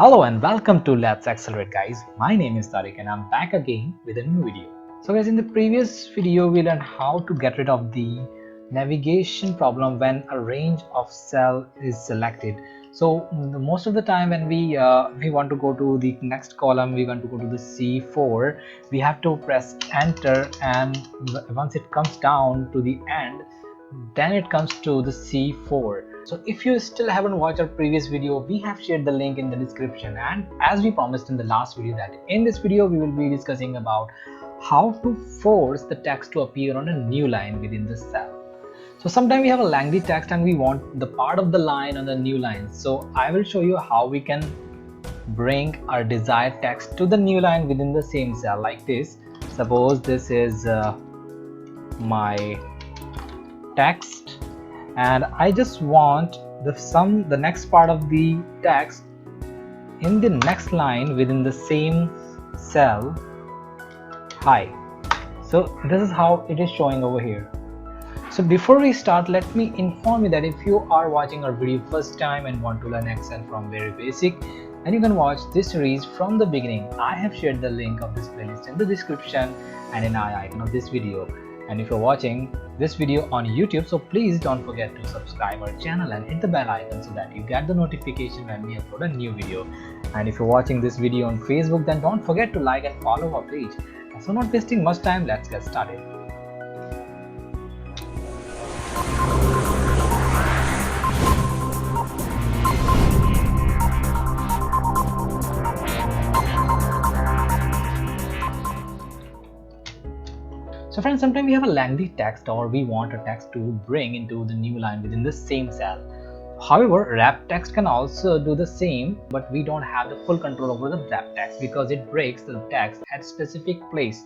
Hello and welcome to Let's Accelerate guys. My name is Tariq and I'm back again with a new video. So guys, in the previous video we learned how to get rid of the navigation problem when a range of cell is selected. So most of the time when we want to go to the next column, we want to go to the C4, we have to press enter, and once it comes down to the end, then it comes to the C4. So if you still haven't watched our previous video, we have shared the link in the description, and as we promised in the last video that in this video we will be discussing about how to force the text to appear on a new line within the cell. So sometimes we have a lengthy text and we want the part of the line on the new line. So I will show you how we can bring our desired text to the new line within the same cell like this. Suppose this is my text and I just want the next part of the text in the next line within the same cell high. So this is how it is showing over here. So before we start, let me inform you that if you are watching our video first time and want to learn Excel from very basic, then you can watch this series from the beginning. I have shared the link of this playlist in the description and in the icon of this video. And if you're watching this video on YouTube, so please don't forget to subscribe our channel and hit the bell icon so that you get the notification when we upload a new video. And if you're watching this video on Facebook, then don't forget to like and follow our page. So not wasting much time, let's get started. So friends, sometimes we have a lengthy text or we want a text to bring into the new line within the same cell. However, wrap text can also do the same, but we don't have the full control over the wrap text because it breaks the text at specific place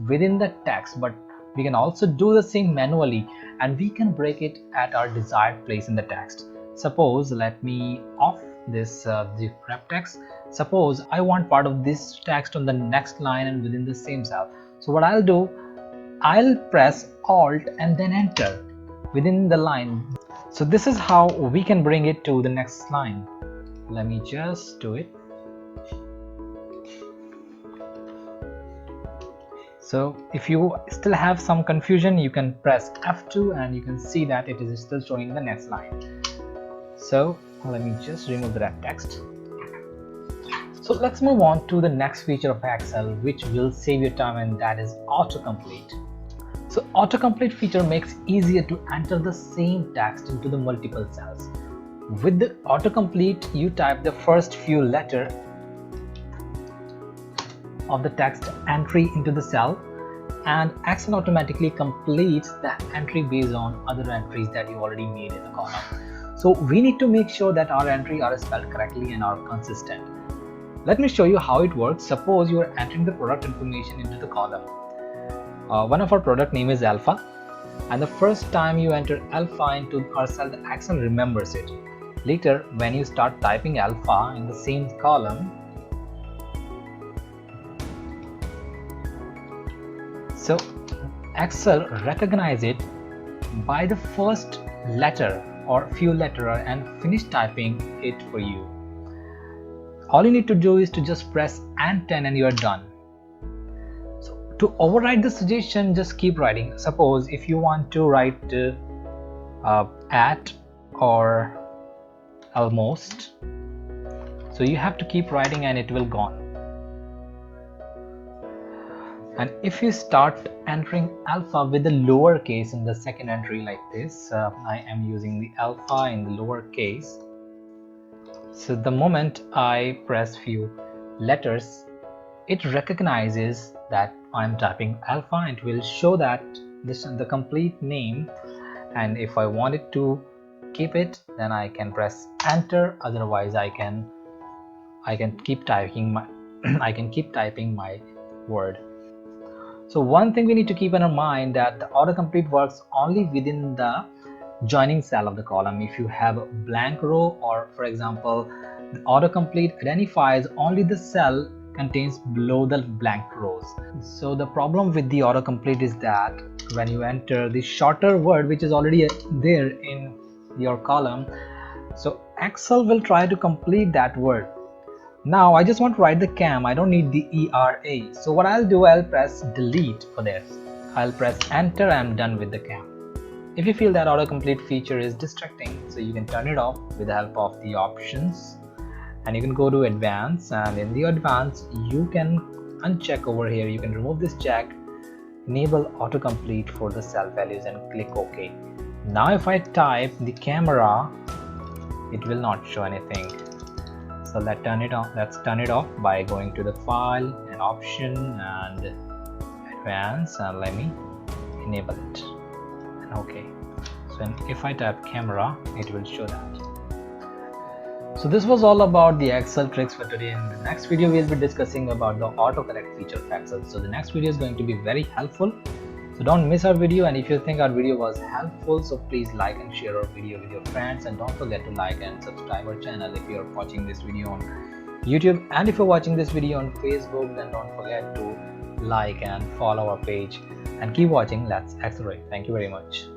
within the text. But we can also do the same manually and we can break it at our desired place in the text. Suppose, let me off this the wrap text. Suppose I want part of this text on the next line and within the same cell. So what I'll do, I'll press Alt and then enter within the line. So this is how we can bring it to the next line. Let me just do it. So if you still have some confusion, you can press F2 and you can see that it is still showing the next line. So let me just remove the wrap text. So let's move on to the next feature of Excel, which will save your time, and that is autocomplete. So autocomplete feature makes easier to enter the same text into the multiple cells. With the autocomplete, you type the first few letters of the text entry into the cell, and Excel automatically completes the entry based on other entries that you already made in the column. So we need to make sure that our entries are spelled correctly and are consistent. Let me show you how it works. Suppose you are entering the product information into the column. One of our product name is Alpha, and the first time you enter Alpha into our cell, the Excel remembers it. Later, when you start typing Alpha in the same column, so Excel recognizes it by the first letter or few letter and finish typing it for you. All you need to do is to just press Enter and you are done. So to override the suggestion, just keep writing. Suppose if you want to write at or almost, so you have to keep writing and it will go on. And if you start entering alpha with the lowercase in the second entry like this, I am using the alpha in the lowercase. So the moment I press few letters, it recognizes that I'm typing alpha and it will show that this is the complete name. And if I wanted to keep it, then I can press enter. Otherwise, I can keep typing my my word. So one thing we need to keep in our mind that the autocomplete works only within the joining cell of the column. If you have a blank row, or for example, the autocomplete identifies only the cell contains below the blank rows. So the problem with the autocomplete is that when you enter the shorter word which is already there in your column, so Excel will try to complete that word. Now I just want to write the cam. I don't need the ERA. So what I'll do, I'll press delete for this. I'll press enter. I'm done with the cam. If you feel that autocomplete feature is distracting, so you can turn it off with the help of the options, and you can go to advanced, and in the advanced you can uncheck over here. You can remove this check, enable autocomplete for the cell values, and click OK. Now if I type the camera, it will not show anything. So let's turn it off by going to the file and option and advanced, and let me enable it, and OK. So if I tap camera, it will show that. So this was all about the Excel tricks for today. In the next video we'll be discussing about the autocorrect feature of Excel. So the next video is going to be very helpful, so don't miss our video. And if you think our video was helpful, so please like and share our video with your friends, and don't forget to like and subscribe our channel if you are watching this video on YouTube, and if you're watching this video on Facebook, then don't forget to like and follow our page, and keep watching Let's Accelerate. Thank you very much.